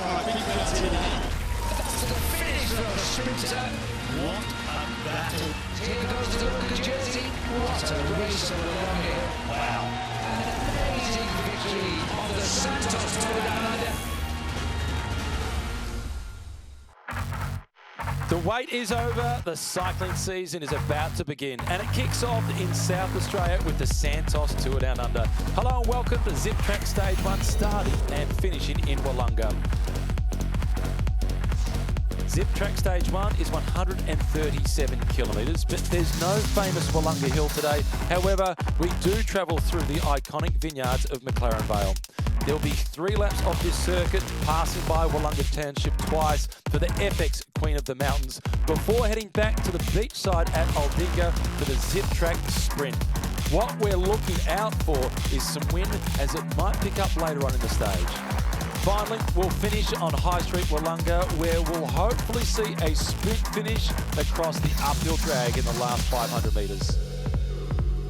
That's to the finish for the sprinter. What a battle. Here goes the look of jersey. What a race of the long hill. Wow. An amazing victory of the Santos Tour Down Under. The wait is over, the cycling season is about to begin, and it kicks off in South Australia with the Santos Tour Down Under. Hello and welcome to Zip Track Stage 1, starting and finishing in Wollonga. Zip Track Stage 1 is 137 kilometres, but there's no famous Wollonga Hill today. However, we do travel through the iconic vineyards of McLaren Vale. There'll be 3 laps of this circuit, passing by Wollonga Township twice for the FX Queen of the Mountains, before heading back to the beachside at Aldinga for the Zip Track Sprint. What we're looking out for is some wind, as it might pick up later on in the stage. Finally, we'll finish on High Street Wollonga, where we'll hopefully see a sprint finish across the uphill drag in the last 500 metres.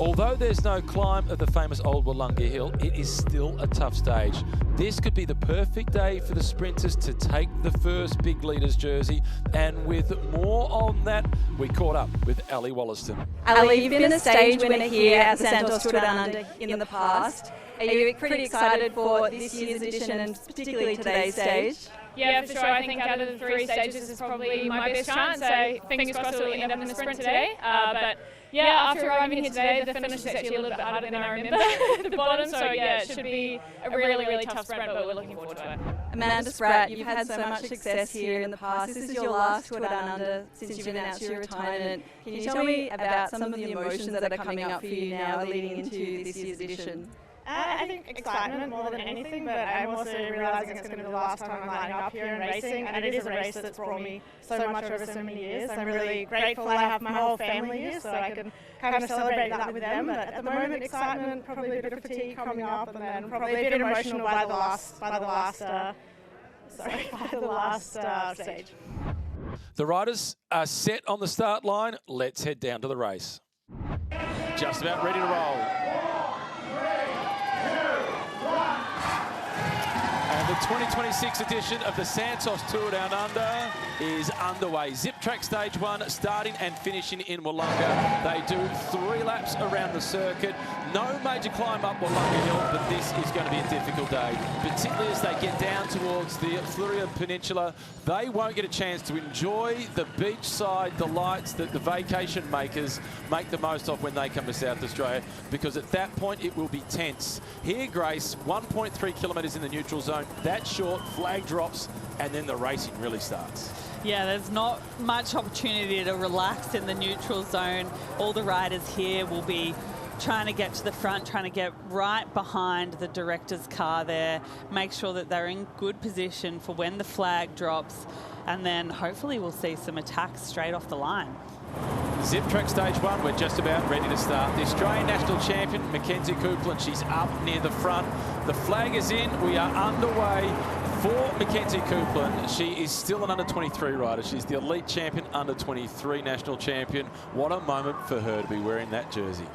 Although there's no climb of the famous old Wollonga Hill, it is still a tough stage. This could be the perfect day for the sprinters to take the first big leaders jersey, and with more on that, we caught up with Ally Wollaston. Ally, you've been a stage winner here at the Santos Tour Down Under in the past. Are you pretty excited for this year's edition and particularly today's stage? Yeah, for sure. I think out of the 3 stages, this is probably my best chance. So fingers crossed we'll end up in the sprint today. But yeah, after arriving here today, the finish is actually a little bit harder than I remember at the bottom. So yeah, it should be a really, really tough sprint, but we're looking forward to it. Amanda Spratt, you've had so much success here in the past. This is your last Tour Down Under since you've announced your retirement. Can you tell me about some of the emotions that are coming up for you now leading into this year's edition? I think excitement more than anything, but I'm also realising it's going to be the last time I'm lining up here and racing, and it is a race that's brought me so much over so many years. I'm really grateful I have my whole family here, so I can kind of celebrate that with them. But at the moment, excitement, probably a bit of fatigue coming up, and then probably a bit emotional by the last stage. The riders are set on the start line. Let's head down to the race. Just about ready to roll. And the 2026 edition of the Santos Tour Down Under is underway. Zip Track Stage 1 starting and finishing in Wollonga. They do 3 laps around the circuit. No major climb up Wollonga Hill, but this is going to be a difficult day, particularly as they get down towards the Fluria Peninsula. They won't get a chance to enjoy the beachside delights that the vacation makers make the most of when they come to South Australia, because at that point it will be tense. Here, Grace, 1.3 kilometres in the neutral zone. That short, flag drops, and then the racing really starts. Yeah, there's not much opportunity to relax in the neutral zone. All the riders here will be trying to get to the front, trying to get right behind the director's car there, make sure that they're in good position for when the flag drops, and then hopefully we'll see some attacks straight off the line. Zip Track Stage 1, we're just about ready to start. The Australian National Champion, Mackenzie Coupland, she's up near the front. The flag is in, we are underway for Mackenzie Coupland. She is still an under-23 rider. She's the elite champion, under-23 national champion. What a moment for her to be wearing that jersey.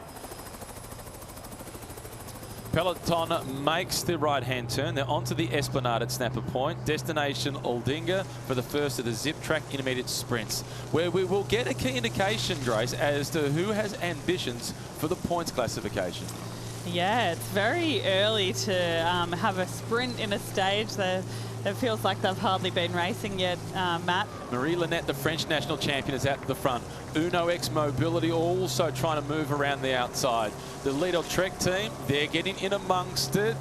Peloton makes the right-hand turn. They're onto the Esplanade at Snapper Point. Destination Aldinga for the first of the Zip Track Intermediate Sprints, where we will get a key indication, Grace, as to who has ambitions for the points classification. Yeah, it's very early to have a sprint in a stage that it feels like they've hardly been racing yet, Matt. Marie Linette, the French national champion, is at the front. Uno X Mobility also trying to move around the outside. The Lidl Trek team, they're getting in amongst it.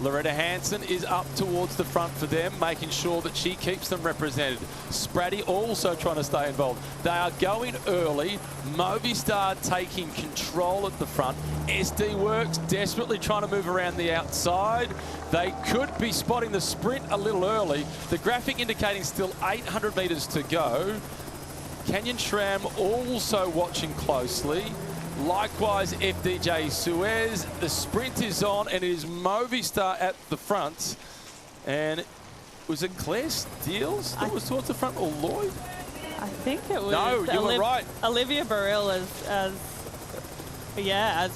Loretta Hansen is up towards the front for them, making sure that she keeps them represented. Spratty also trying to stay involved. They are going early. Movistar taking control at the front. SD Works desperately trying to move around the outside. They could be spotting the sprint a little early. The graphic indicating still 800 metres to go. Canyon Shram also watching closely. Likewise, FDJ Suez. The sprint is on, and it is Movistar at the front. And was it Claire Steels that was towards the front, or Lloyd? I think it was. No, you were right. Olivia Burrell, as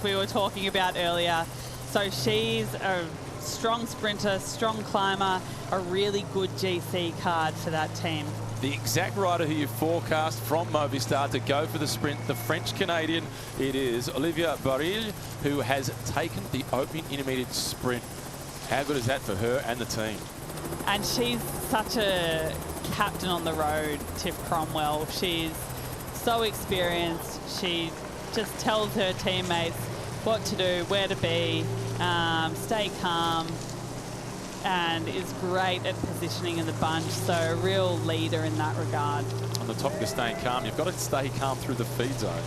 we were talking about earlier. So she's a strong sprinter, strong climber, a really good GC card for that team. The exact rider who you forecast from Movistar to go for the sprint, the French-Canadian, it is Alessia Vigilia, who has taken the opening intermediate sprint. How good is that for her and the team? And she's such a captain on the road, Tiff Cromwell. She's so experienced. She just tells her teammates what to do, where to be, stay calm, and is great at positioning in the bunch, so a real leader in that regard. On the topic of staying calm, you've got to stay calm through the feed zone.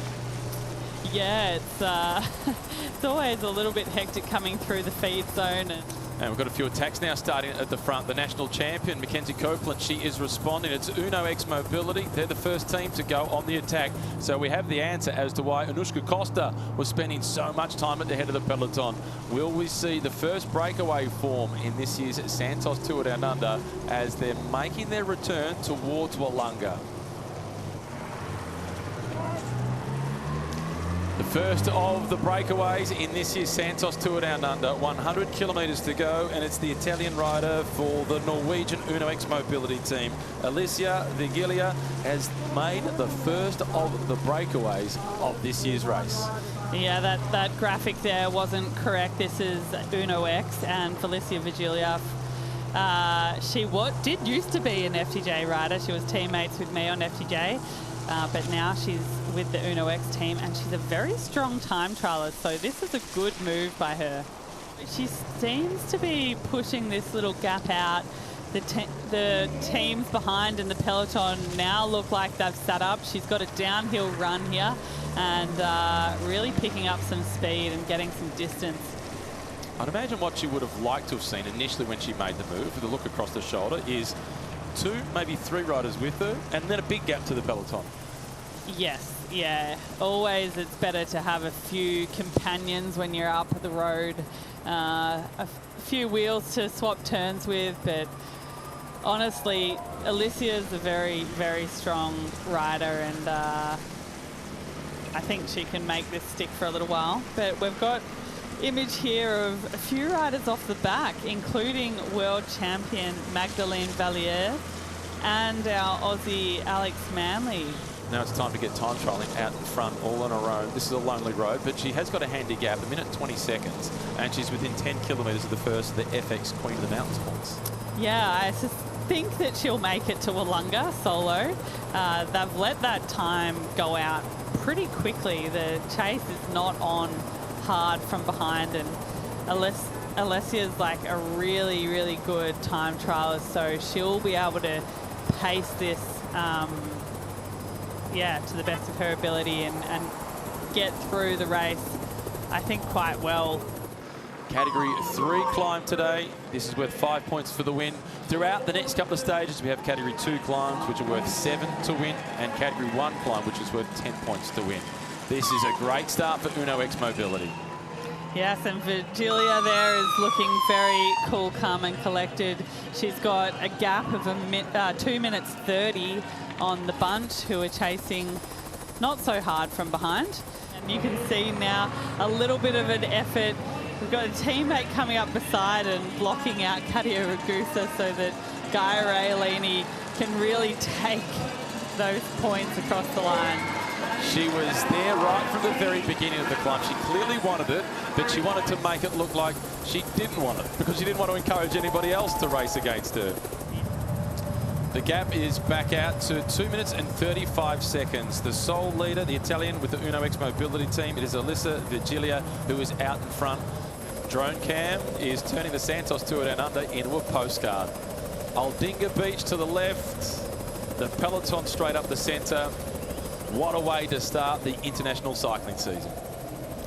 Yeah, it's always a little bit hectic coming through the feed zone. And we've got a few attacks now starting at the front. The national champion, Mackenzie Copeland, she is responding. It's Uno X Mobility. They're the first team to go on the attack. So we have the answer as to why Anushka Costa was spending so much time at the head of the peloton. Will we see the first breakaway form in this year's Santos Tour Down Under as they're making their return towards Wollonga? The first of the breakaways in this year's Santos Tour Down Under. 100 kilometres to go, and it's the Italian rider for the Norwegian Uno X Mobility team. Alessia Vigilia has made the first of the breakaways of this year's race. Yeah, that graphic there wasn't correct. This is Uno X, and Alessia Vigilia, she did used to be an FDJ rider. She was teammates with me on FDJ. But now she's with the Uno X team, and she's a very strong time trialist, so this is a good move by her. She seems to be pushing this little gap out. The teams behind in the peloton now look like they've sat up. She's got a downhill run here and really picking up some speed and getting some distance. I'd imagine what she would have liked to have seen initially when she made the move, with a look across the shoulder, is 2, maybe 3 riders with her, and then a big gap to the peloton. Yes, yeah. Always it's better to have a few companions when you're up the road, a few wheels to swap turns with, but honestly, Alessia is a very, very strong rider, and I think she can make this stick for a little while. But we've got image here of a few riders off the back, including world champion Magdalene Valliere and our Aussie Alex Manley. Now it's time to get time trialling out in front, all on her own. This is a lonely road, but she has got a handy gap, 1 minute 20 seconds, and she's within 10 kilometres of the first, the FX Queen of the Mountains points. Yeah, I think that she'll make it to Wollonga solo. They've let that time go out pretty quickly. The chase is not on hard from behind, and Alessia's like a really, really good time trialist, so she'll be able to pace this to the best of her ability and get through the race, I think, quite well. Category 3 climb today. This is worth 5 points for the win. Throughout the next couple of stages, we have Category 2 climbs, which are worth 7 to win, and Category 1 climb, which is worth 10 points to win. This is a great start for Uno X Mobility. Yes, and Vigilia there is looking very cool, calm and collected. She's got a gap of 2 minutes 30 on the bunch, who are chasing not so hard from behind. And you can see now a little bit of an effort. We've got a teammate coming up beside and blocking out Katia Ragusa so that Gaia Railini can really take those points across the line. She was there right from the very beginning of the climb. She clearly wanted it, but she wanted to make it look like she didn't want it, because she didn't want to encourage anybody else to race against her. The gap is back out to 2 minutes and 35 seconds. The sole leader, the Italian with the Uno X Mobility team, it is Alessia Vigilia, who is out in front. Drone cam is turning the Santos Tour Down Under into a postcard. Aldinga Beach to the left, the peloton straight up the centre. What a way to start the international cycling season.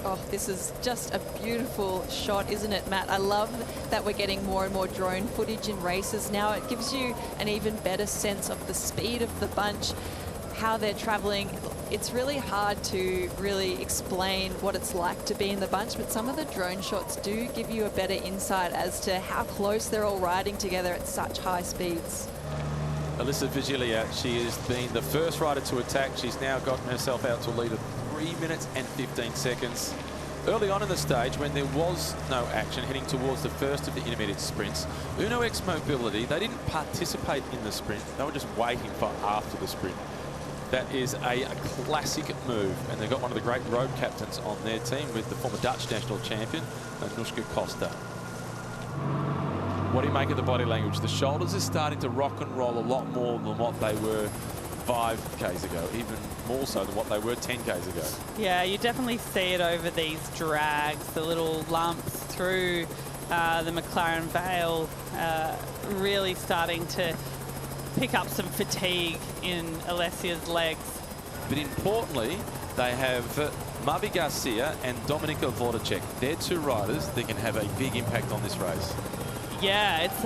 Oh, this is just a beautiful shot, isn't it, Matt? I love that we're getting more and more drone footage in races now. It gives you an even better sense of the speed of the bunch, how they're traveling. It's really hard to really explain what it's like to be in the bunch, but some of the drone shots do give you a better insight as to how close they're all riding together at such high speeds. Alessia Vigilia, she has been the first rider to attack. She's now gotten herself out to a lead of 3 minutes and 15 seconds. Early on in the stage, when there was no action heading towards the first of the intermediate sprints, Uno X Mobility, they didn't participate in the sprint. They were just waiting for after the sprint. That is a classic move, and they've got one of the great road captains on their team with the former Dutch national champion, Anushka Costa. What do you make of the body language? The shoulders are starting to rock and roll a lot more than what they were 5Ks ago, even more so than what they were 10Ks ago. Yeah, you definitely see it over these drags, the little lumps through the McLaren Vale, really starting to pick up some fatigue in Alessia's legs. But importantly, they have Mavi Garcia and Dominika Vodacek. They're two riders that can have a big impact on this race. Yeah, it's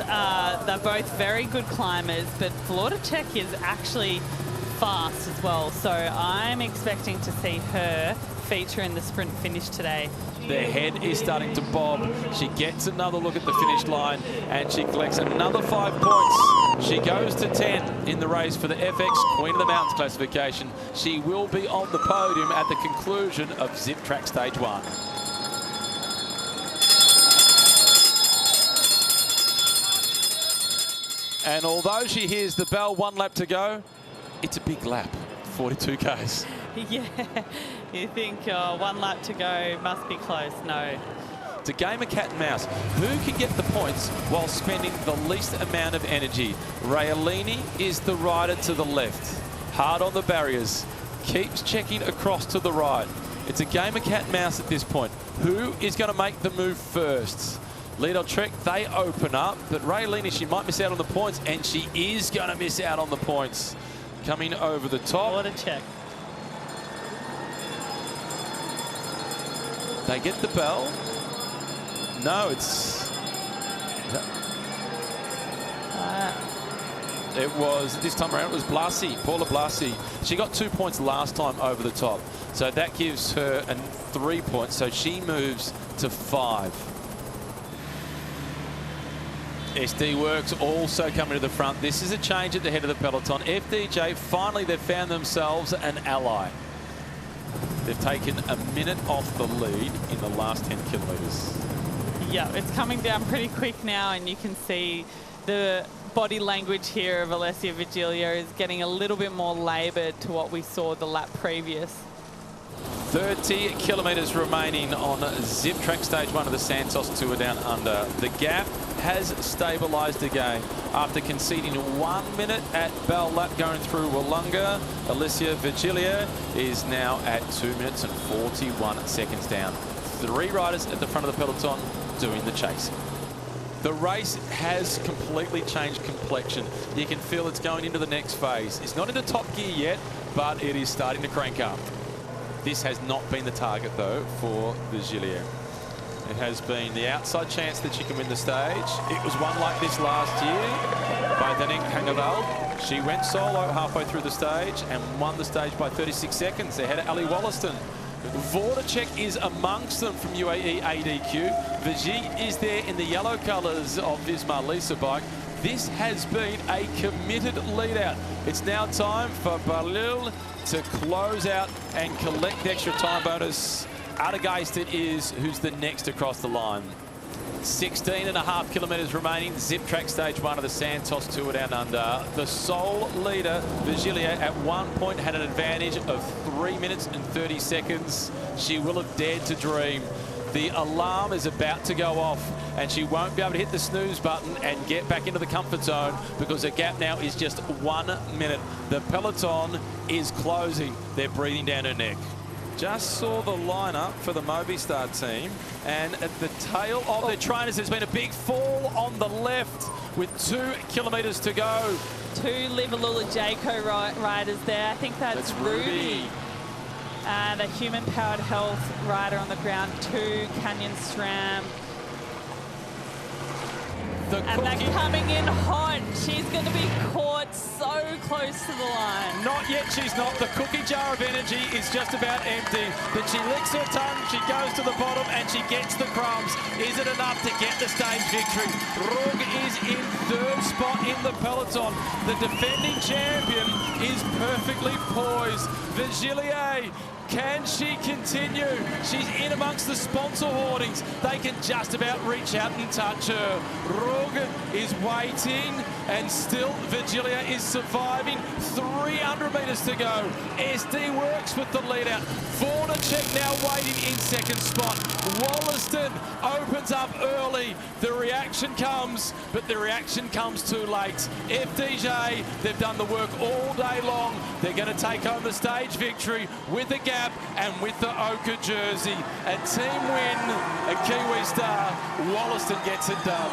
they're both very good climbers, but Vodacek is actually fast as well. So I'm expecting to see her feature in the sprint finish today. Their head is starting to bob. She gets another look at the finish line and she collects another 5 points. She goes to 10 in the race for the FX Queen of the Mountains classification. She will be on the podium at the conclusion of Zip Track Stage 1. And although she hears the bell, 1 lap to go, it's a big lap, 42 Ks. Yeah, you think 1 lap to go, must be close. No. It's a game of cat and mouse. Who can get the points while spending the least amount of energy? Raelini is the rider to the left. Hard on the barriers. Keeps checking across to the right. It's a game of cat and mouse at this point. Who is going to make the move first? Lido Trek, they open up, but Raelini, she might miss out on the points, and she is going to miss out on the points. Coming over the top. What a check. They get the bell. No, it's... It was, this time around, it was Blasi, Paula Blasi. She got 2 points last time over the top. So that gives her 3 points. So she moves to 5. SD Works also coming to the front. This is a change at the head of the peloton. FDJ, finally they've found themselves an ally. They've taken a minute off the lead in the last 10 kilometres. Yeah, it's coming down pretty quick now, and you can see the body language here of Alessia Vigilia is getting a little bit more laboured to what we saw the lap previous. 30 kilometres remaining on Zip Track Stage 1 of the Santos Tour Down Under. The gap has stabilised again. After conceding 1 minute at Bell Lap going through Wollonga, Alessia Vigilia is now at 2 minutes and 41 seconds down. 3 riders at the front of the peloton doing the chasing. The race has completely changed complexion. You can feel it's going into the next phase. It's not in the top gear yet, but it is starting to crank up. This has not been the target, though, for Vigilia. It has been the outside chance that she can win the stage. It was one like this last year by Danik Hangeveld. She went solo halfway through the stage and won the stage by 36 seconds ahead of Ally Wollaston. Vodacek is amongst them from UAE ADQ. Vigie is there in the yellow colours of Visma Lisa bike. This has been a committed lead out. It's now time for Balil to close out and collect the extra time bonus. Artegeist it is who's the next across the line. 16.5 kilometres remaining. Zip Track Stage 1 of the Santos Tour Down Under. The sole leader, Vigilia, at one point had an advantage of 3 minutes and 30 seconds. She will have dared to dream. The alarm is about to go off and she won't be able to hit the snooze button and get back into the comfort zone because the gap now is just 1 minute. The peloton is closing. They're breathing down her neck. Just saw the lineup for the Movistar team, and at the tail of their trainers there's been a big fall on the left with 2 kilometres to go. 2 Livalula Jayco riders there. I think that's Ruby. The human-powered health rider on the ground, 2 Canyon SRAM. And they're coming in hot. She's going to be caught so close to the line. Not yet, she's not. The cookie jar of energy is just about empty. But she licks her tongue, she goes to the bottom, and she gets the crumbs. Is it enough to get the stage victory? Rüegg is in 3rd spot in the peloton. The defending champion is perfectly poised Vigilia, can she continue? She's in amongst the sponsor hoardings. They can just about reach out and touch her. Rüegg is waiting, and still Vigilia is surviving. 300 metres to go. SD works with the lead out. Vornacek now waiting in second spot. Wollaston opens up early. The reaction comes, but the reaction comes too late. FDJ, they've done the work all day long. They're going to take home the stage victory with the gap and with the Ochre jersey. A team win, a Kiwi star. Wollaston gets it done.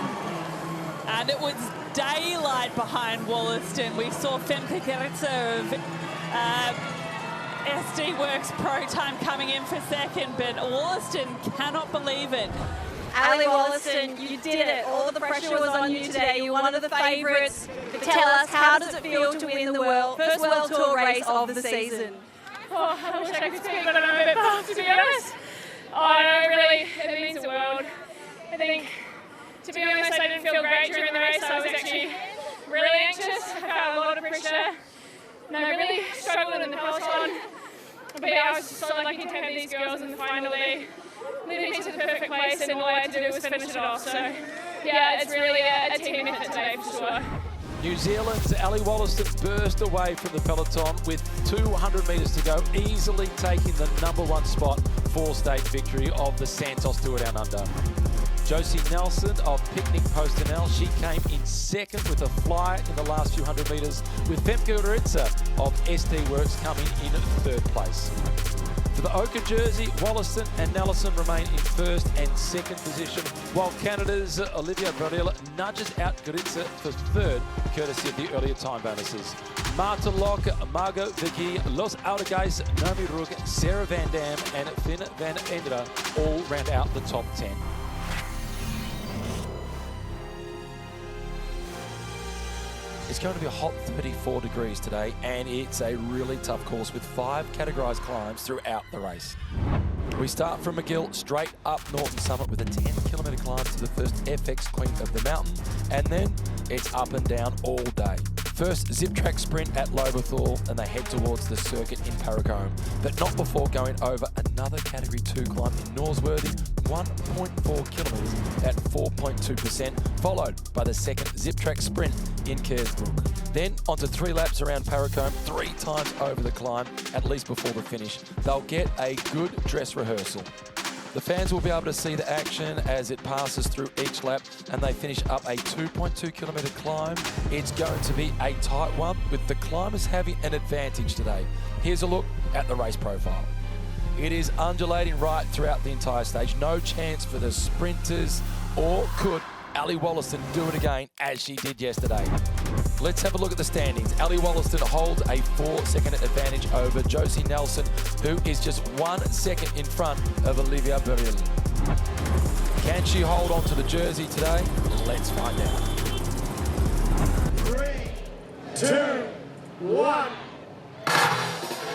And it was daylight behind Wollaston. We saw Femke Geritzer of SD Works Pro Time coming in for second, but Wollaston cannot believe it. Ally Wollaston, you did it. All the pressure was on you today. You're one of the favourites. Tell us, how does it feel to win the first World Tour race of the season? Oh, I wish I could speak, but I'm a bit pumped, to be honest. Oh, no, really, it means the world. I think, to be honest, I didn't feel great during the race. I was actually really anxious. I felt a lot of pressure. And I really struggled in the peloton. But yeah, I was so lucky to have these girls in the final. They led me to the perfect place, and all I had to do was finish it off. So yeah, it's really a team effort today for sure. New Zealand's Ally Wollaston burst away from the peloton with 200 metres to go, easily taking the #1 spot for stage victory of the Santos Tour Down Under. Josie Nelson of Picnic Postanel, she came in second with a flyer in the last few hundred metres, with Femke Geritzer of SD Works coming in third place. For the Ochre jersey, Wollaston and Nelson remain in first and second position, while Canada's Olivia Baril nudges out Geritzer for third, courtesy of the earlier time bonuses. Marta Locke, Margot Vicky, Los Oudegeis, Noemi Rüegg, Sarah Van Dam and Finn Van Endera all round out the top 10. It's going to be a hot 34 degrees today, and it's a really tough course with 5 categorised climbs throughout the race. We start from McGill straight up Norton Summit with a 10-kilometre climb to the first FX Queen of the Mountain, and then it's up and down all day. First zip track sprint at Lobethal, and they head towards the circuit in Paracombe, but not before going over another Category 2 climb in Norsworthy, 1.4 kilometres at 4.2%, followed by the second zip track sprint in Caresbrook. Then onto 3 laps around Paracombe, 3 times over the climb, at least before the finish. They'll get a good dress rehearsal. The fans will be able to see the action as it passes through each lap, and they finish up a 2.2 kilometre climb. It's going to be a tight one, with the climbers having an advantage today. Here's a look at the race profile. It is undulating right throughout the entire stage. No chance for the sprinters, or could Ally Wollaston do it again as she did yesterday? Let's have a look at the standings. Ally Wollaston holds a 4-second advantage over Josie Nelson, who is just 1 second in front of Olivia Baril. Can she hold on to the jersey today? Let's find out. 3, 2, 1.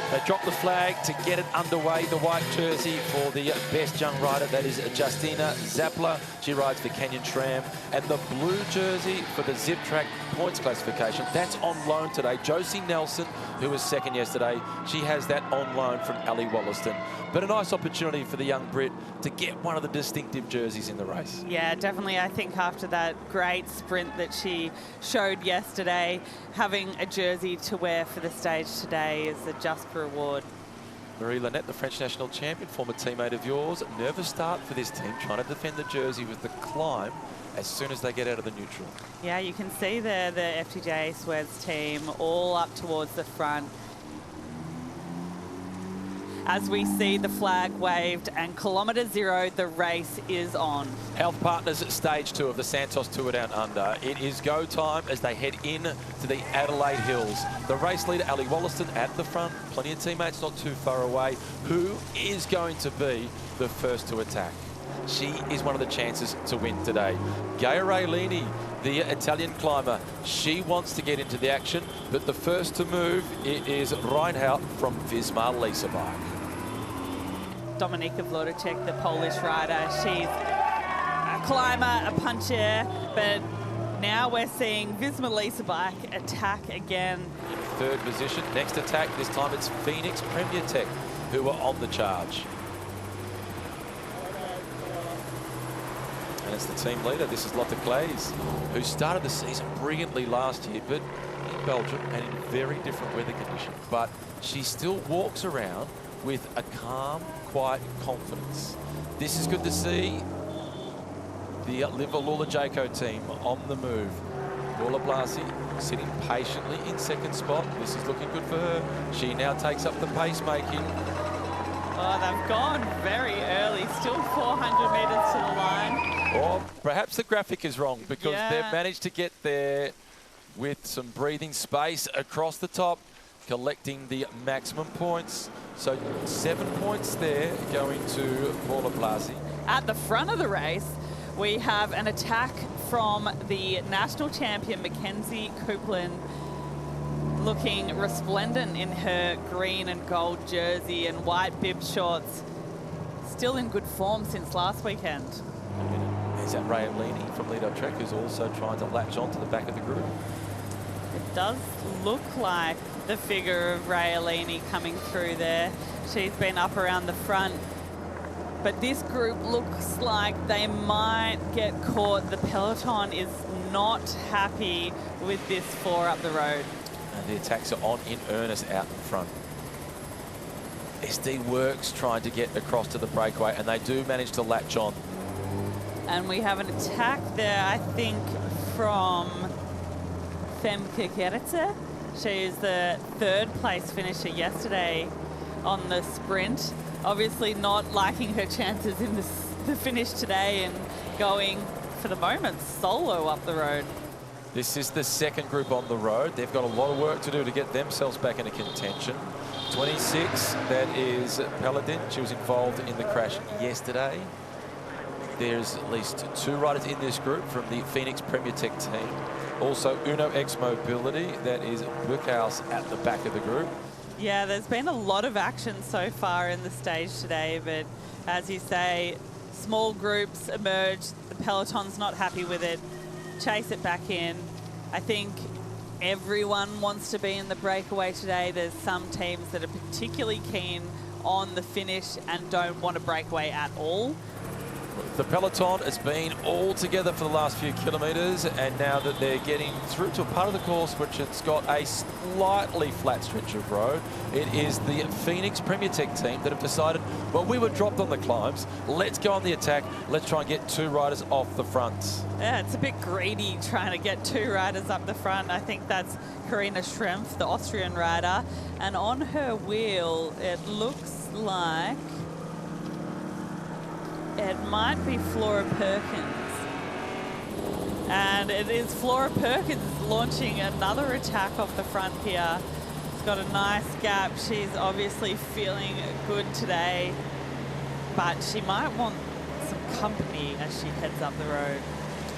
They drop the flag to get it underway. The white jersey for the best young rider, that is Justina Zappler. She rides for Canyon Tram. And the blue jersey for the zip track points classification, that's on loan today. Josie Nelson, who was second yesterday, she has that on loan from Ally Wollaston. But a nice opportunity for the young Brit to get one of the distinctive jerseys in the race. Yeah, definitely. I think after that great sprint that she showed yesterday, having a jersey to wear for the stage today is a just reward. Marie Lynette, the French national champion, former teammate of yours. Nervous start for this team, trying to defend the jersey with the climb as soon as they get out of the neutral. Yeah, you can see there the FDJ Suez team all up towards the front. As we see the flag waved, and kilometre 0, the race is on. Health Partners stage 2 of the Santos Tour Down Under. It is go time as they head in to the Adelaide Hills. The race leader, Ally Wollaston, at the front. Plenty of teammates not too far away. Who is going to be the first to attack? She is one of the chances to win today. Gaia Railini, the Italian climber, she wants to get into the action, but the first to move, it is Reinhardt from Visma Leasebike. Dominika Wlodacek, the Polish rider, she's a climber, a puncher, but Now we're seeing Vigilia bike attack again. Third position, next attack, this time it's Phoenix Premier Tech who are on the charge. And it's the team leader, this is Lotte Claes, who started the season brilliantly last year, but in Belgium and in very different weather conditions. But she still walks around with a calm, quiet confidence. This is good to see. The Liverpool Jaco team on the move. Paula Blasi sitting patiently in second spot. This is looking good for her. She now takes up the pacemaking. Oh, they've gone very early. Still 400 metres to the line. Or perhaps the graphic is wrong because they've managed to get there with some breathing space across the top, collecting the maximum points. So 7 points there going to Paula Blasi. At the front of the race, we have an attack from the national champion, Mackenzie Copeland, looking resplendent in her green and gold jersey and white bib shorts. Still in good form since last weekend. Is that Rayolini from Lido Trek, who's also trying to latch on to the back of the group? It does look like the figure of Rayolini coming through there. She's been up around the front. But this group looks like they might get caught. The peloton is not happy with this 4 up the road. And the attacks are on in earnest out in front. SD Works trying to get across to the breakaway, and they do manage to latch on. And we have an attack there, I think, from Femke Geretse. She's the 3rd place finisher yesterday on the sprint. Obviously not liking her chances in the finish today and going, for the moment, solo up the road. This is the second group on the road. They've got a lot of work to do to get themselves back into contention. 26, that is Paladin. She was involved in the crash yesterday. There's at least 2 riders in this group from the Phoenix Premier Tech team. Also Uno X Mobility, that is Bookhouse at the back of the group. Yeah, there's been a lot of action so far in the stage today, but as you say, small groups emerge. The peloton's not happy with it. Chase it back in. I think everyone wants to be in the breakaway today. There's some teams that are particularly keen on the finish and don't want to break away at all. The peloton has been all together for the last few kilometres, and now that they're getting through to a part of the course which it's got a slightly flat stretch of road, it is the Phoenix Premier Tech team that have decided, well, we were dropped on the climbs, let's go on the attack, let's try and get 2 riders off the front. Yeah, it's a bit greedy trying to get 2 riders up the front. I think that's Karina Schrempf, the Austrian rider, and on her wheel it looks like it might be Flora Perkins. And it is Flora Perkins launching another attack off the front here. She's got a nice gap. She's obviously feeling good today, but she might want some company as she heads up the road.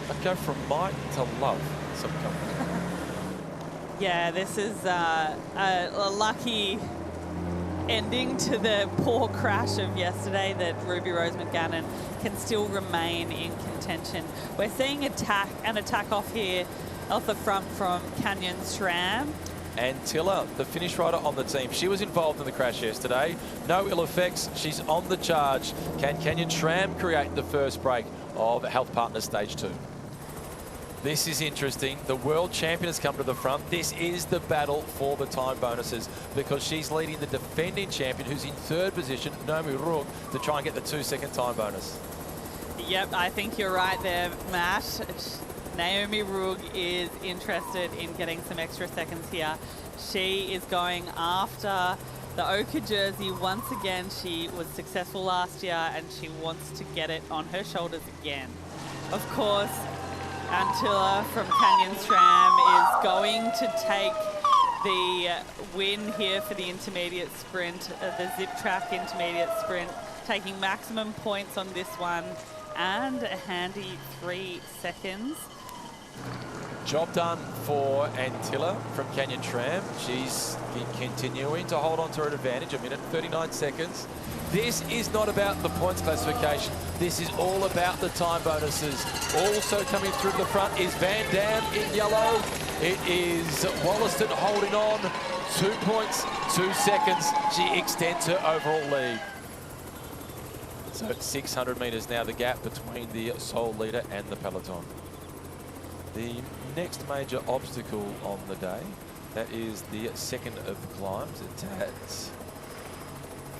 I'd go from might to love some company. Yeah, this is a lucky ending to the poor crash of yesterday that Ruby Rose McGannon can still remain in contention. We're seeing an attack off here off the front from Canyon SRAM. And Tilla, the Finnish rider on the team, she was involved in the crash yesterday. No ill effects, she's on the charge. Can Canyon SRAM create the first break of Health Partners Stage 2? This is interesting. The world champion has come to the front. This is the battle for the time bonuses because she's leading the defending champion who's in 3rd position, Noemi Rüegg, to try and get the 2-second time bonus. Yep, I think you're right there, Matt. Noemi Rüegg is interested in getting some extra seconds here. She is going after the Ochre jersey once again. She was successful last year and she wants to get it on her shoulders again. Of course, Antilla from Canyon SRAM is going to take the win here for the intermediate sprint, the zip track intermediate sprint, taking maximum points on this one and a handy 3 seconds. Job done for Antilla from Canyon Tram. She's continuing to hold on to her advantage, 1 minute and 39 seconds. This is not about the points classification. This is all about the time bonuses. Also coming through to the front is Van Dam in yellow. It is Wollaston holding on. 2 points, 2 seconds. She extends her overall lead. So at 600 metres now, the gap between the sole leader and the peloton. The next major obstacle on the day, that is the second of the climbs. It's at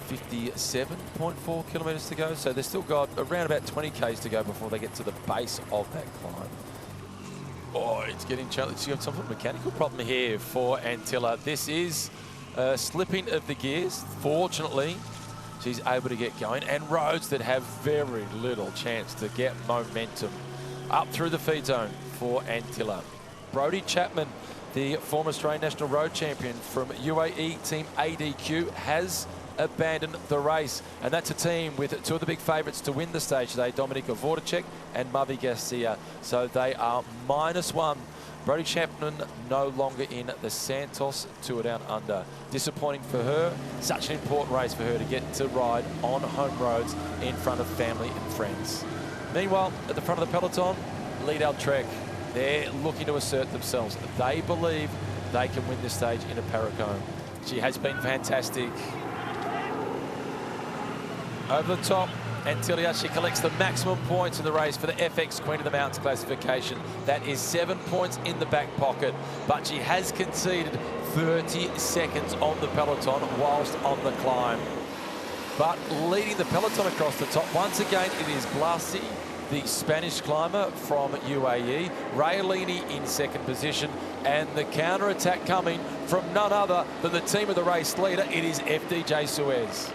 57.4 kilometres to go. So they've still got around about 20 k's to go before they get to the base of that climb. Oh, it's getting challenged. She's got some sort of mechanical problem here for Antilla. This is slipping of the gears. Fortunately, she's able to get going, and roads that have very little chance to get momentum. Up through the feed zone for Antilla. Brodie Chapman, the former Australian National Road Champion from UAE Team ADQ, has abandoned the race. And that's a team with two of the big favourites to win the stage today, Dominika Voracek and Mavi Garcia. So they are -1. Brodie Chapman no longer in the Santos Tour Down Under. Disappointing for her. Such an important race for her to get to ride on home roads in front of family and friends. Meanwhile, at the front of the peloton, Liedel Trek. They're looking to assert themselves. They believe they can win this stage in a Paracombe. She has been fantastic. Over the top, Antilla, she collects the maximum points in the race for the FX Queen of the Mountains classification. That is 7 points in the back pocket, but she has conceded 30 seconds on the peloton whilst on the climb. But leading the peloton across the top, once again, it is Blasi, the Spanish climber from UAE. Raelini in second position, and the counter-attack coming from none other than the team of the race leader. It is FDJ Suez.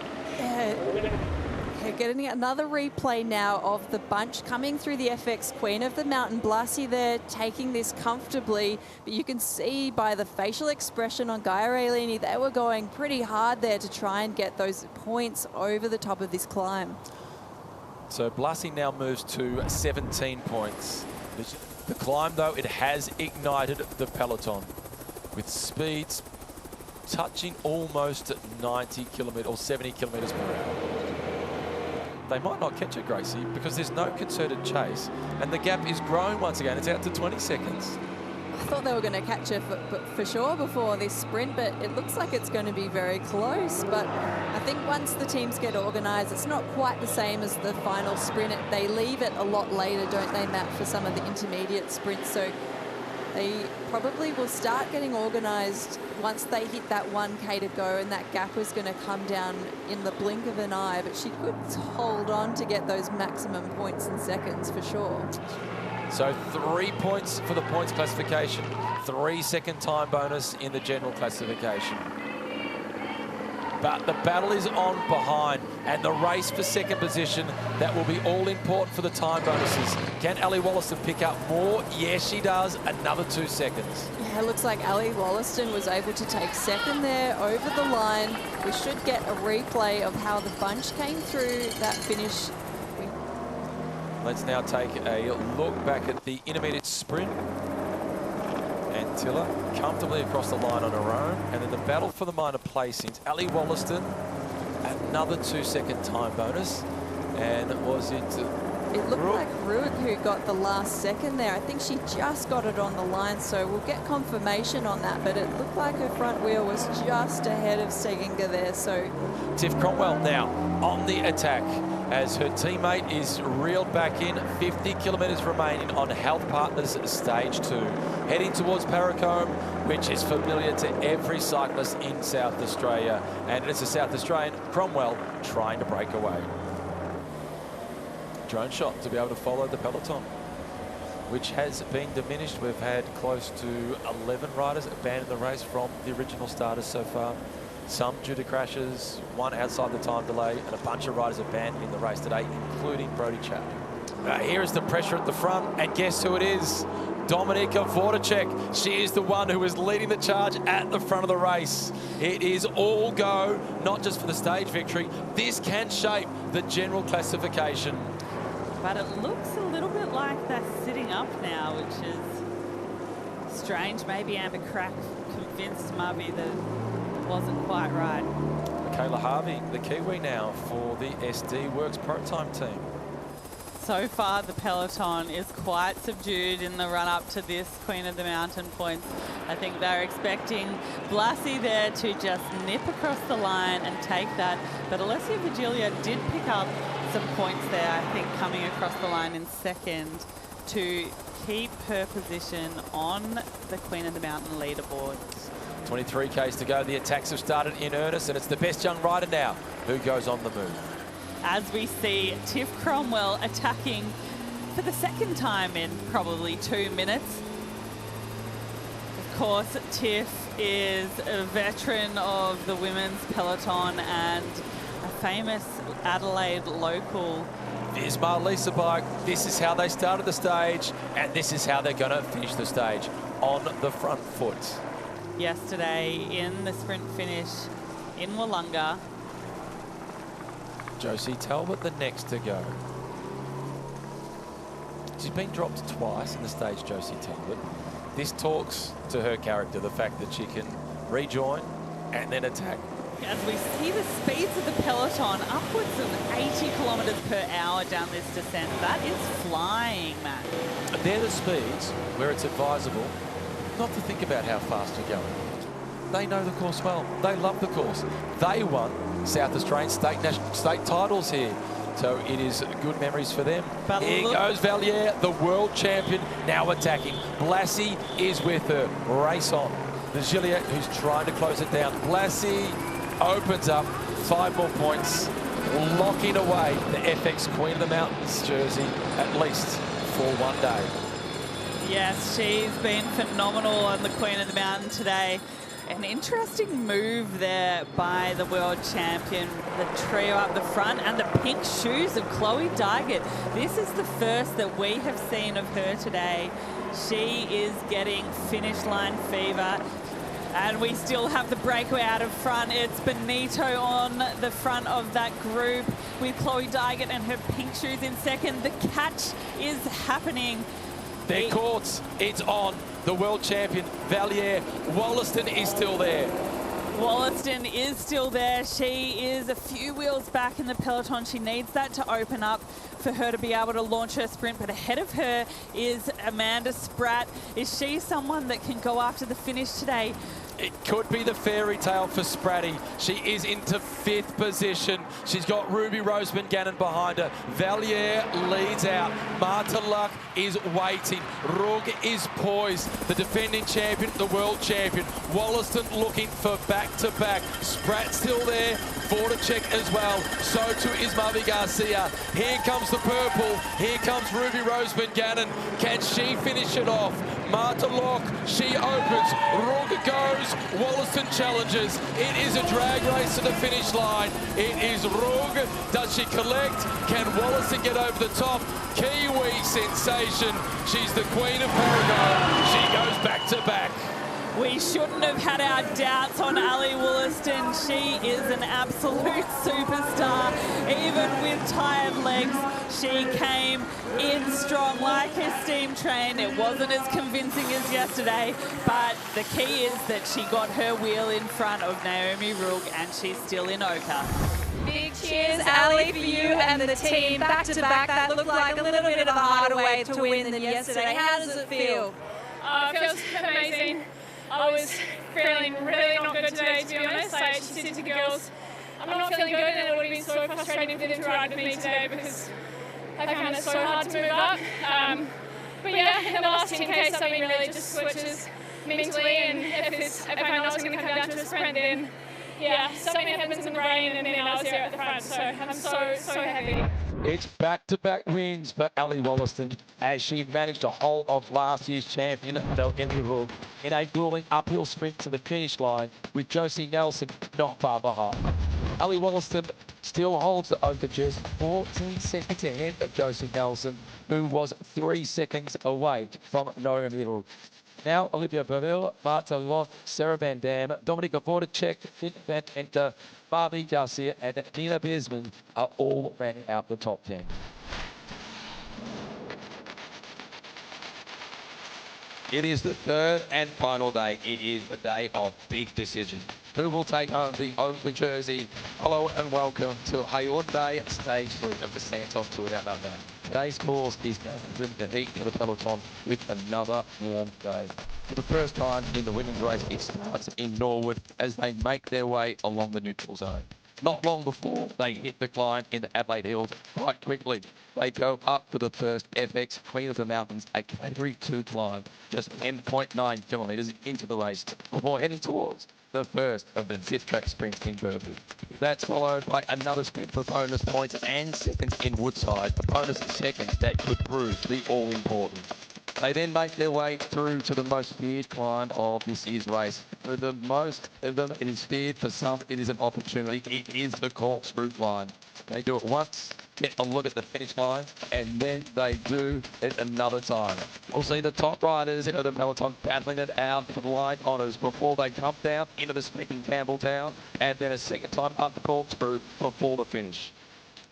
Getting another replay now of the bunch coming through the FX Queen of the Mountain. Blasi there taking this comfortably, but you can see by the facial expression on Gaia Raelini, they were going pretty hard there to try and get those points over the top of this climb. So Blasi now moves to 17 points. The climb, though, it has ignited the peloton with speeds touching almost 90 kilometres or 70 kilometres per hour. They might not catch it, Gracie, because there's no concerted chase, and the gap is growing once again. It's out to 20 seconds. I thought they were going to catch her for sure before this sprint, but it looks like it's going to be very close. But I think once the teams get organised, it's not quite the same as the final sprint. They leave it a lot later, don't they, Matt, for some of the intermediate sprints. So they probably will start getting organised once they hit that 1K to go, and that gap is going to come down in the blink of an eye. But she could hold on to get those maximum points in seconds for sure. So 3 points for the points classification, 3-second time bonus in the general classification. But the battle is on behind, and the race for second position, that will be all important for the time bonuses. Can Ally Wollaston pick up more? Yes, she does. Another 2 seconds. Yeah, it looks like Ally Wollaston was able to take second there over the line. We should get a replay of how the bunch came through that finish. Let's now take a look back at the intermediate sprint. Antilla comfortably across the line on her own, and then the battle for the minor placings. Ally Wollaston, another 2-second time bonus, and was it? It looked like Rüegg who got the last second there. I think she just got it on the line, so we'll get confirmation on that, but it looked like her front wheel was just ahead of Seginga there. So Tiff Cromwell now on the attack as her teammate is reeled back in. 50 kilometres remaining on Health Partners Stage 2. Heading towards Paracombe, which is familiar to every cyclist in South Australia. And it's a South Australian, Cromwell, trying to break away. Drone shot to be able to follow the peloton, which has been diminished. We've had close to 11 riders abandon the race from the original starters so far. Some due to crashes, one outside the time delay, and a bunch of riders abandoning the race today, including Brodie Chapman. Here is the pressure at the front, and guess who it is? Dominika Voracek. She is the one who is leading the charge at the front of the race. It is all go, not just for the stage victory. This can shape the general classification. But it looks a little bit like they're sitting up now, which is strange. Maybe Amber Crack convinced Marby that it wasn't quite right. Michaela Harvey, the Kiwi now for the SD Works Pro Time team. So far, the peloton is quite subdued in the run-up to this Queen of the Mountain points. I think they're expecting Blassie there to just nip across the line and take that. But Alessia Vigilia did pick up some points there, I think, coming across the line in second to keep her position on the Queen of the Mountain leaderboard. 23 Ks to go. The attacks have started in earnest, and it's the best young rider now who goes on the move. As we see Tiff Cromwell attacking for the second time in probably 2 minutes. Of course, Tiff is a veteran of the women's peloton and a famous Adelaide local. Visma Lisa bike. This is how they started the stage, and this is how they're going to finish the stage, on the front foot. Yesterday in the sprint finish in Wollonga. Josie Talbot, the next to go. She's been dropped twice in the stage, Josie Talbot. This talks to her character, the fact that she can rejoin and then attack. As we see the speeds of the peloton, upwards of 80 kilometres per hour down this descent. That is flying, Matt. They're the speeds where it's advisable not to think about how fast you're going. They know the course well. They love the course. They won South Australian state titles here. So it is good memories for them. But here goes Valier, the world champion, now attacking. Blassie is with her. Race on. Vigilia, who's trying to close it down. Blassie opens up 5 more points, locking away the FX Queen of the Mountains jersey, at least for one day. Yes, she's been phenomenal on the Queen of the Mountain today. An interesting move there by the world champion. The trio up the front and the pink shoes of Chloe Dygert. This is the first that we have seen of her today. She is getting finish line fever. And we still have the breakaway out of front. It's Benito on the front of that group with Chloe Dygert and her pink shoes in second. The catch is happening. They're caught. It's on. The world champion, Valier. Wollaston is still there. Wollaston is still there. She is a few wheels back in the peloton. She needs that to open up for her to be able to launch her sprint. But ahead of her is Amanda Spratt. Is she someone that can go after the finish today? It could be the fairy tale for Spratty. She is into 5th position. She's got Ruby Roseman Gannon behind her. Valier leads out. Marta Luck is waiting. Rüegg is poised. The defending champion, the world champion. Wollaston looking for back-to-back. Spratt still there. Voracek as well. So too is Mavi Garcia. Here comes the purple. Here comes Ruby Roseman Gannon. Can she finish it off? Marta Luck, she opens. Rüegg goes. Wollaston challenges. It is a drag race to the finish line. It is Rüegg. Does she collect? Can Wollaston get over the top? Kiwi sensation. She's the Queen of Paragon. She goes back to back. We shouldn't have had our doubts on Ally Wollaston. She is an absolute superstar. Even with tired legs, she came in strong like a steam train. It wasn't as convincing as yesterday, but the key is that she got her wheel in front of Noemi Rüegg, and she's still in Ochre. Big cheers, Ally, for you and the team. Back to back, that looked like a little bit of a harder way to win than yesterday. How does it feel? It feels amazing. I was feeling really not good today, to be honest. I actually said to the girls, I'm not feeling good, and it would have been so frustrating for them to ride with me today because I found it so hard to move up. But yeah, in the last 10K, something really just switches mentally, and if I know it's going to come down to a sprint, then yeah, something happens in the brain, and then I was there at the front, so I'm so happy. It's back-to-back wins for Ally Wollaston as she managed to hold off last year's champion, Noemi Rüegg, in a grueling uphill sprint to the finish line with Josie Nelson not far behind. Ally Wollaston still holds the Ochre jersey 14 seconds ahead of Josie Nelson, who was 3 seconds away from Noemi Rüegg. Now, Olivia Bernal, Marta Luck, Sarah Van Dam, Dominika Voracek, Finn Van Enter, Mavi Garcia, and Nina Bisman are all rounding out the top 10. It is the third and final day. It is the day of big decisions. Who will take home the Ochre jersey? Hello and welcome to Hyundai Stage 3 of the Santos Tour Down Under. Today's course is going to bring the heat to the peloton with another warm day. For the first time in the women's race, it starts in Norwood as they make their way along the neutral zone. Not long before they hit the climb in the Adelaide Hills, quite quickly, they go up to the first FX Queen of the Mountains, a Category 2 climb, just 10.9 kilometres into the race, before heading towards the first of the fifth track sprints in Burwood. That's followed by another sprint for bonus points and seconds in Woodside, a bonus seconds that could prove the all-important. They then make their way through to the most feared climb of this year's race. For the most of them, it is feared. For some, it is an opportunity. It is the corkscrew climb. They do it once, get a look at the finish line, and then they do it another time. We'll see the top riders in the peloton battling it out for the line honours before they come down into the speaking Campbelltown, and then a second time up the corkscrew before the finish.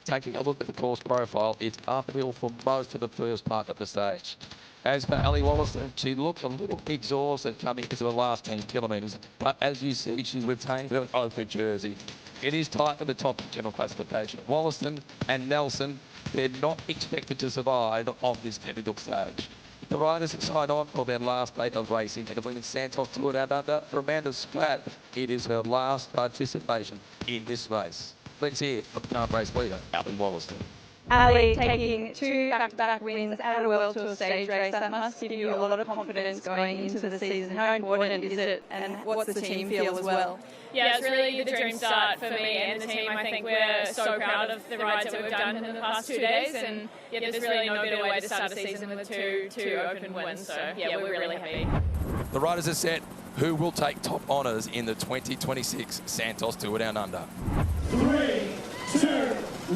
Taking a look at the course profile, it's uphill for most of the first part of the stage. As for Ally Wollaston, she looked a little exhausted coming into the last 10 kilometres, but as you see, she's retained her Ochre jersey. It is tight at the top of general classification. Wollaston and Nelson, they're not expected to survive on this technical stage. The riders sign on for their last day of racing at the Santos Tour Down Under. For Amanda Spratt, it is her last participation in this race. Let's hear from the race leader, Ally Wollaston. Ally taking 2 back-to-back wins at a World Tour stage race, that must give you a lot of confidence going into the season. How important is it, and what's the team feel as well? Yeah, it's really the dream start for me and the team. I think we're so proud of the rides that we've done in the past 2 days, and yeah, there's really no better way to start a season with two open wins. So yeah, we're really happy. The riders are set. Who will take top honours in the 2026 Santos Tour Down Under? 3, 2,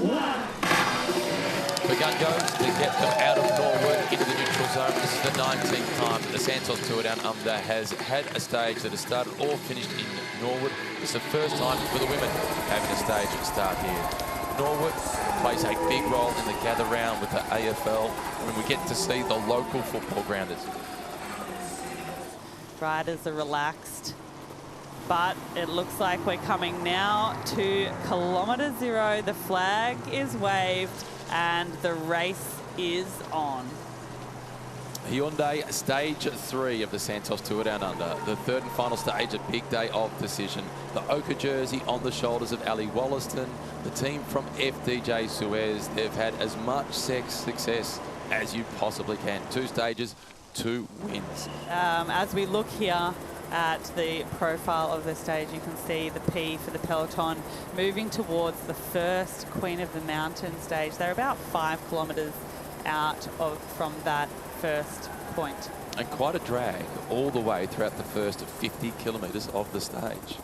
1. The gun goes to get them out of Norwood into the neutral zone. This is the 19th time that the Santos Tour Down Under has had a stage that has started or finished in Norwood. It's the first time for the women having a stage start here. Norwood plays a big role in the gather round with the AFL when we get to see the local football grounders. Riders are relaxed, but it looks like we're coming now to kilometre 0. The flag is waved and the race is on. Hyundai Stage 3 of the Santos Tour Down Under. The third and final stage, a big day of decision. The Ochre jersey on the shoulders of Ally Wollaston. The team from FDJ Suez, they've had as much success as you possibly can. 2 stages, 2 wins. As we look here at the profile of the stage, you can see the P for the peloton moving towards the first Queen of the Mountain stage. They're about 5 kilometres out from that first point. And quite a drag all the way throughout the first 50 kilometres of the stage.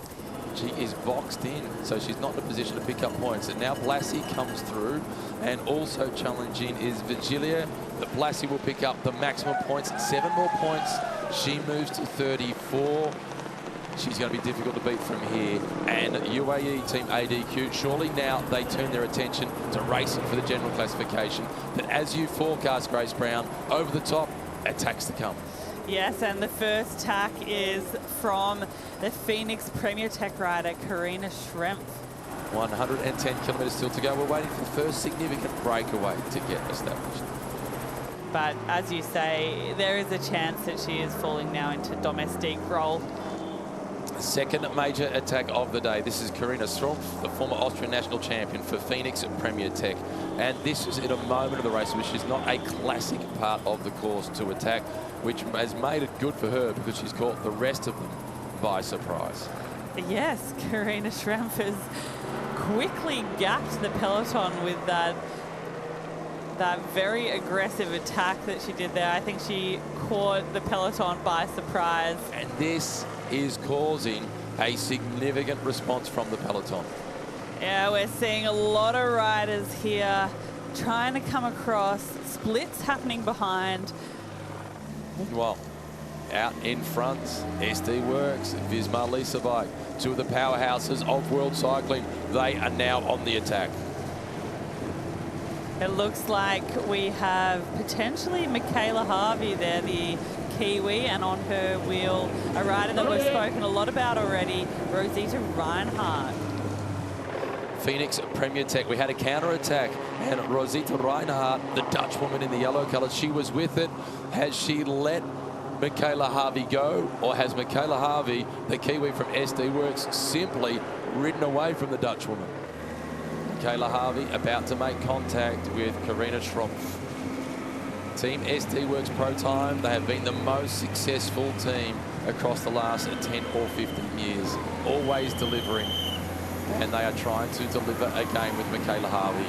She is boxed in, so she's not in a position to pick up points. And now Blassie comes through, and also challenging is Vigilia. The Blassie will pick up the maximum points, 7 more points. She moves to 34. She's going to be difficult to beat from here. And UAE Team ADQ, surely now they turn their attention to racing for the general classification. But as you forecast, Grace Brown, over the top, attacks to come. Yes, and the first tack is from the Phoenix Premier Tech rider, Karina Schrempf. 110 kilometres still to go. We're waiting for the first significant breakaway to get established. But as you say, there is a chance that she is falling now into domestique role. Second major attack of the day. This is Karina Schrempf, the former Austrian national champion for Phoenix Premier Tech. And this is in a moment of the race which is not a classic part of the course to attack, which has made it good for her because she's caught the rest of them by surprise. Yes, Karina Schrempf has quickly gapped the peloton with that very aggressive attack that she did there. I think she caught the peloton by surprise. And this is causing a significant response from the peloton. Yeah, we're seeing a lot of riders here trying to come across, splits happening behind. Well, out in front, SD Works, Visma Lisa Bike, 2 of the powerhouses of world cycling. They are now on the attack. It looks like we have potentially Michaela Harvey there, the Kiwi, and on her wheel, a rider that we've spoken a lot about already, Rosita Reinhardt. Phoenix Premier Tech. We had a counter-attack, and Rosita Reinhardt, the Dutch woman in the yellow colours, she was with it. Has she let Michaela Harvey go, or has Michaela Harvey, the Kiwi from SD Works, simply ridden away from the Dutch woman? Michaela Harvey about to make contact with Karina Schrumpf. Team SD Works Pro Time, they have been the most successful team across the last 10 or 15 years, always delivering. And they are trying to deliver again with Michaela Harvey,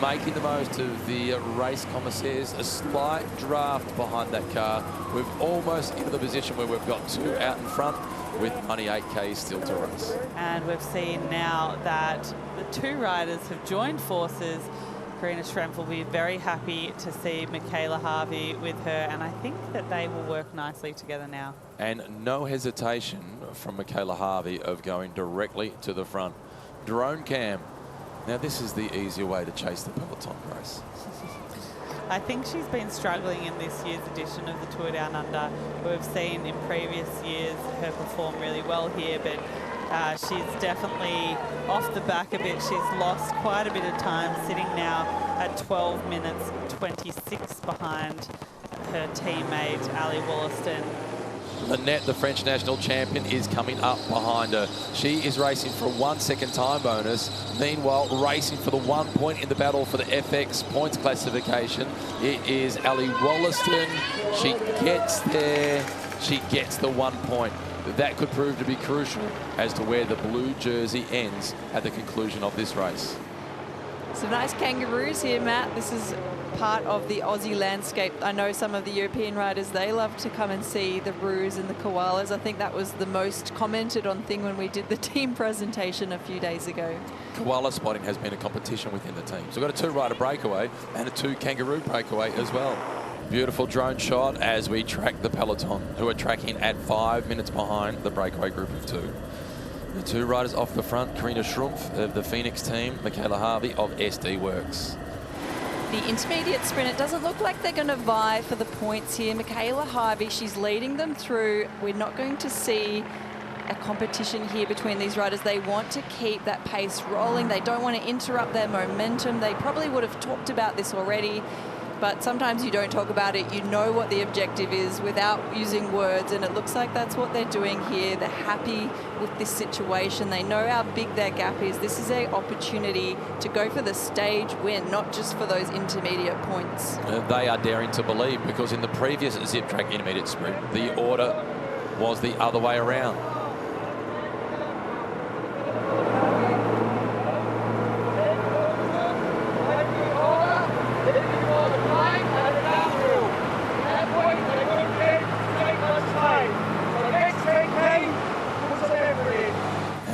making the most of the race commissaires. A slight draft behind that car. We've almost into the position where we've got two out in front with 98K still to race. And we've seen now that the two riders have joined forces. Karina Schrumpf will be very happy to see Michaela Harvey with her, and I think that they will work nicely together now. And no hesitation from Michaela Harvey of going directly to the front. Drone cam. Now this is the easier way to chase the peloton race. I think she's been struggling in this year's edition of the Tour Down Under. We've seen in previous years her perform really well here, but she's definitely off the back a bit. She's lost quite a bit of time, sitting now at 12 minutes 26 behind her teammate Ally Wollaston. Lynette, the French national champion, is coming up behind her. She is racing for a 1 second time bonus. Meanwhile, racing for the 1 point in the battle for the FX points classification. It is Ally Wollaston. She gets there. She gets the 1 point. That could prove to be crucial as to where the blue jersey ends at the conclusion of this race. Some nice kangaroos here, Matt. This is part of the Aussie landscape. I know some of the European riders, they love to come and see the roos and the koalas. I think that was the most commented on thing when we did the team presentation a few days ago. Koala spotting has been a competition within the team. So we've got a two-rider breakaway and a two kangaroo breakaway as well. Beautiful drone shot as we track the peloton, who are tracking at 5 minutes behind the breakaway group of two. The two riders off the front, Karina Schrumpf of the Phoenix team, Michaela Harvey of SD Works. The intermediate sprint, it doesn't look like they're going to vie for the points here. Michaela Harvey, she's leading them through. We're not going to see a competition here between these riders. They want to keep that pace rolling. They don't want to interrupt their momentum. They probably would have talked about this already, but sometimes you don't talk about it. You know what the objective is without using words, and it looks like that's what they're doing here. They're happy with this situation. They know how big their gap is. This is an opportunity to go for the stage win, not just for those intermediate points. They are daring to believe, because in the previous Zip Track intermediate sprint, the order was the other way around.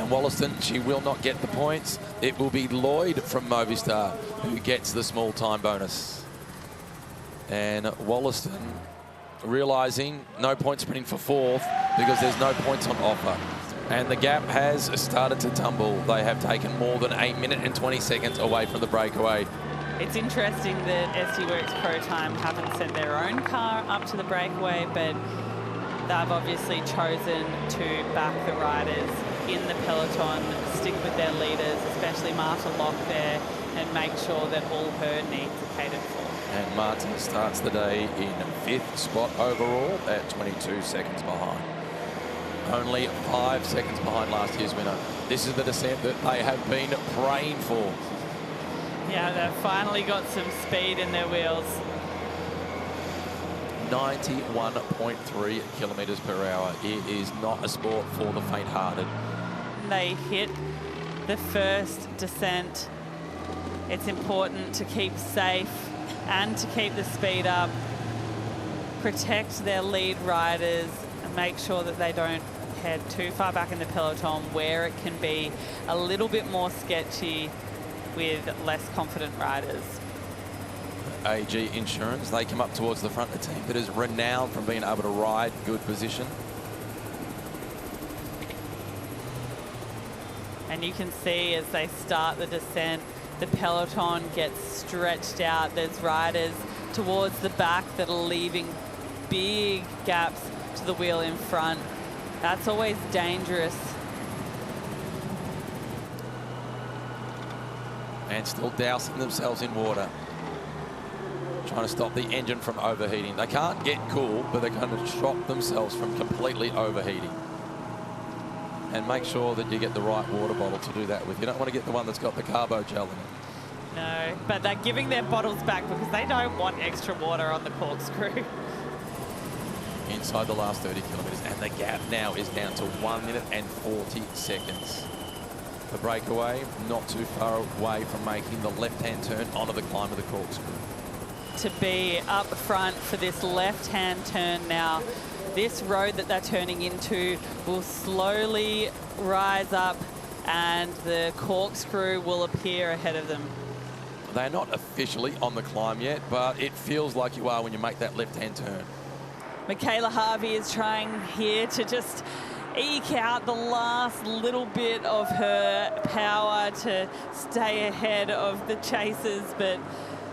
Wollaston, she will not get the points. It will be Lloyd from Movistar who gets the small time bonus. And Wollaston realising no point sprinting for fourth because there's no points on offer. And the gap has started to tumble. They have taken more than 8 minutes and 20 seconds away from the breakaway. It's interesting that SD Works Pro Time haven't sent their own car up to the breakaway, but they've obviously chosen to back the riders in the peloton, stick with their leaders, especially Marta Locke there, and make sure that all her needs are catered for. And Marta starts the day in 5th spot overall at 22 seconds behind. Only 5 seconds behind last year's winner. This is the descent that they have been praying for. Yeah, they've finally got some speed in their wheels. 91.3 kilometres per hour. It is not a sport for the faint-hearted. They hit the first descent. It's important to keep safe and to keep the speed up, protect their lead riders, and make sure that they don't head too far back in the peloton where it can be a little bit more sketchy with less confident riders. AG Insurance, they come up towards the front, a team that is renowned from being able to ride good position. And you can see as they start the descent, the peloton gets stretched out. There's riders towards the back that are leaving big gaps to the wheel in front. That's always dangerous. And still dousing themselves in water. Trying to stop the engine from overheating. They can't get cool, but they're going to stop themselves from completely overheating. And make sure that you get the right water bottle to do that with. You don't want to get the one that's got the carbo gel in it. No, but they're giving their bottles back because they don't want extra water on the corkscrew. Inside the last 30 kilometres, and the gap now is down to 1 minute and 40 seconds. The breakaway not too far away from making the left-hand turn onto the climb of the corkscrew. To be up front for this left-hand turn now. This road that they're turning into will slowly rise up and the corkscrew will appear ahead of them. They're not officially on the climb yet, but it feels like you are when you make that left-hand turn. Michaela Harvey is trying here to just eke out the last little bit of her power to stay ahead of the chasers, but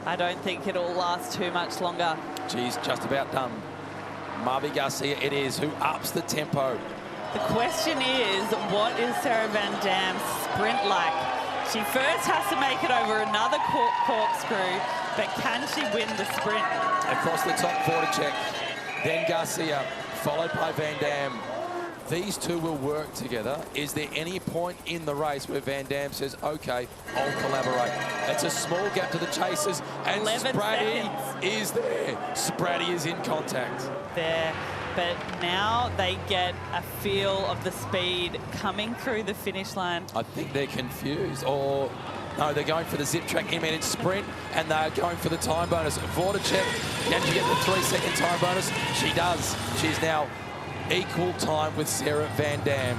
I don't think it'll last too much longer. She's just about done. Marvi Garcia it is who ups the tempo. The question is, what is Sarah Van Dam's sprint like? She first has to make it over another corkscrew, but can she win the sprint? Across the top, Voracek, then Garcia, followed by Van Dam. These two will work together. Is there any point in the race where Van Dam says, okay, I'll collaborate? It's a small gap to the chasers, and Spratty is there. Spratty is in contact. There, but now they get a feel of the speed coming through the finish line. I think they're confused, or no, they're going for the zip track in-minute sprint, and they're going for the time bonus. Voracek, can she get the 3-second time bonus? She does. She's now equal time with Sarah Van Dam.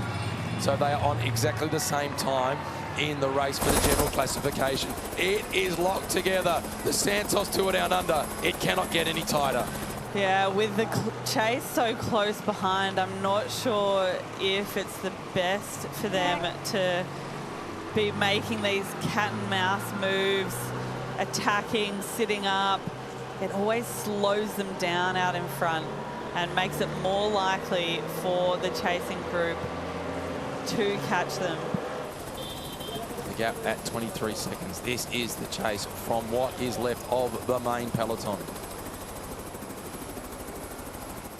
So they are on exactly the same time in the race for the general classification. It is locked together. The Santos Tour Down Under. It cannot get any tighter. Yeah, with the chase so close behind, I'm not sure if it's the best for them to be making these cat and mouse moves, attacking, sitting up. It always slows them down out in front and makes it more likely for the chasing group to catch them. The gap at 23 seconds. This is the chase from what is left of the main peloton.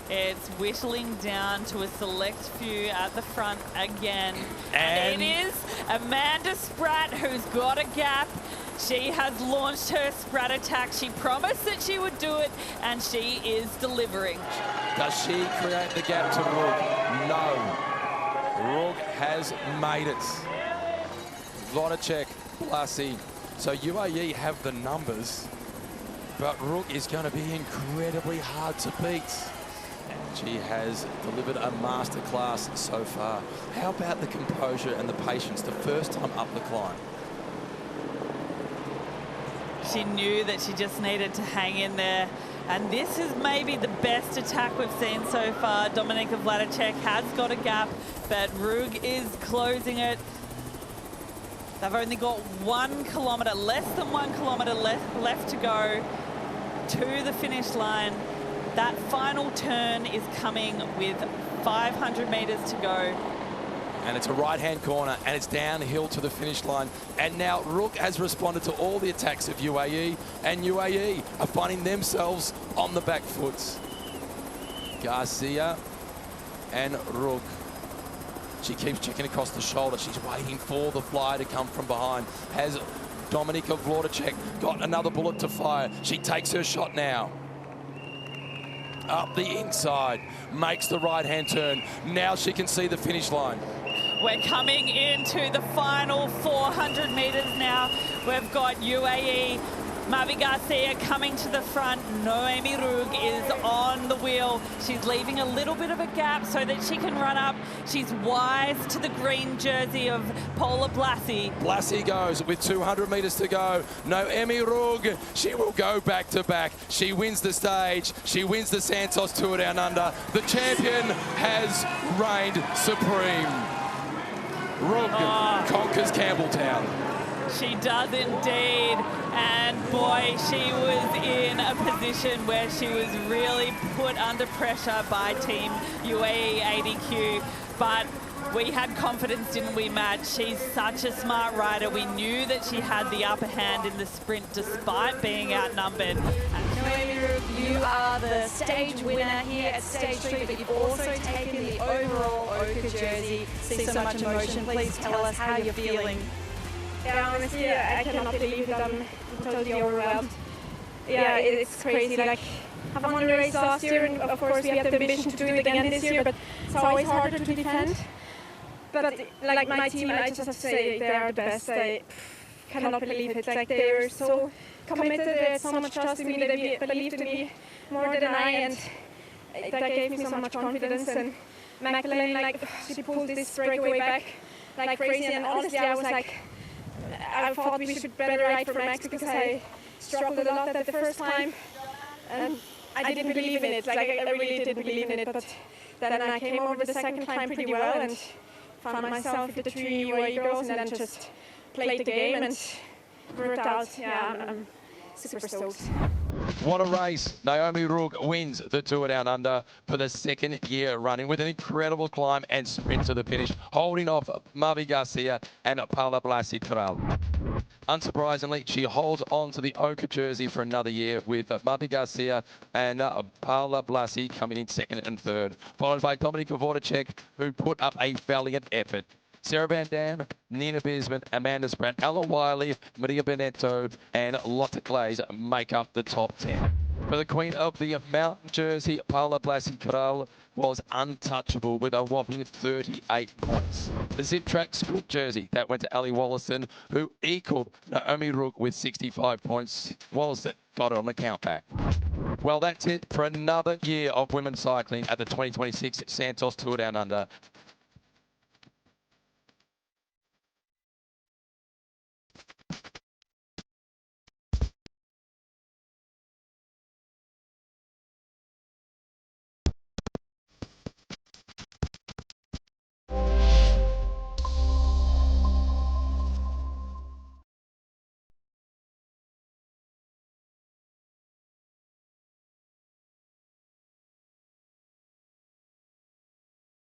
It's whittling down to a select few at the front again. And it is Amanda Spratt who's got a gap. She has launched her Spratt attack. She promised that she would do it, and she is delivering. Does she create the gap to Rüegg? No. Rüegg has made it. Voracek, Blasi. So UAE have the numbers, but Rüegg is going to be incredibly hard to beat. And she has delivered a masterclass so far. How about the composure and the patience the first time up the climb? She knew that she just needed to hang in there. And this is maybe the best attack we've seen so far. Dominika Vladic has got a gap, but Rüegg is closing it. They've only got 1 kilometre, less than 1 kilometre left to go to the finish line. That final turn is coming with 500 metres to go. And it's a right-hand corner, and it's downhill to the finish line. And now Rüegg has responded to all the attacks of UAE, and UAE are finding themselves on the back foot. Garcia and Rüegg. She keeps checking across the shoulder. She's waiting for the flyer to come from behind. Has Dominika Vladic got another bullet to fire? She takes her shot now. Up the inside, makes the right-hand turn. Now she can see the finish line. We're coming into the final 400 metres now. We've got UAE, Marvi Garcia coming to the front. Noemi Rüegg is on the wheel. She's leaving a little bit of a gap so that she can run up. She's wise to the green jersey of Paula Blasi. Blasi goes with 200 metres to go. Noemi Rüegg, she will go back to back. She wins the stage. She wins the Santos Tour Down Under. The champion has reigned supreme. Rüegg conquers Campbelltown. She does indeed. And boy, she was in a position where she was really put under pressure by Team UAE ADQ. But we had confidence, didn't we, Matt? She's such a smart rider. We knew that she had the upper hand in the sprint despite being outnumbered. Noemi Rüegg, you are the stage winner here at stage 3, but you've also taken the overall Ochre jersey. See so much emotion. Please tell us how you're feeling. Yeah, honestly, I cannot believe that I'm totally overwhelmed. Yeah, it's crazy. Like, I've won the race last year, and of course we have the ambition to do it again this year, but it's always harder to defend. But like my team, I just have to say they are the best. I cannot believe it. Like, they were so committed, they had so much trust in me, they believed in me more than I, and that gave me so much confidence. And Magdalene, like, she pulled this breakaway back like crazy, and honestly I was like, I thought we should better ride for Max because I struggled a lot at the first time, and I didn't believe in it. Like, I really didn't believe in it, but then I came over the second time pretty well and found myself with the 3 UAE girls, and then just played the game and worked out. Yeah, I'm super stoked. What a race. Noemi Rüegg wins the Tour Down Under for the second year running with an incredible climb and sprint to the finish, holding off Mavi Garcia and Paula Blasi-Corral. Unsurprisingly, she holds on to the Ochre jersey for another year, with Mavi Garcia and Paula Blasi coming in second and third, followed by Dominika Voracek, who put up a valiant effort. Sarah Van Dam, Nina Bisman, Amanda Spratt, Ella Wiley, Maria Benetto, and Lotte Glaze make up the top 10. For the Queen of the Mountain jersey, Paula Blasi-Corral was untouchable with a whopping 38 points. The Zip Track sprint jersey, that went to Ally Wollaston, who equaled Noemi Rüegg with 65 points. Wollaston got it on the countback. Well, that's it for another year of women's cycling at the 2026 Santos Tour Down Under.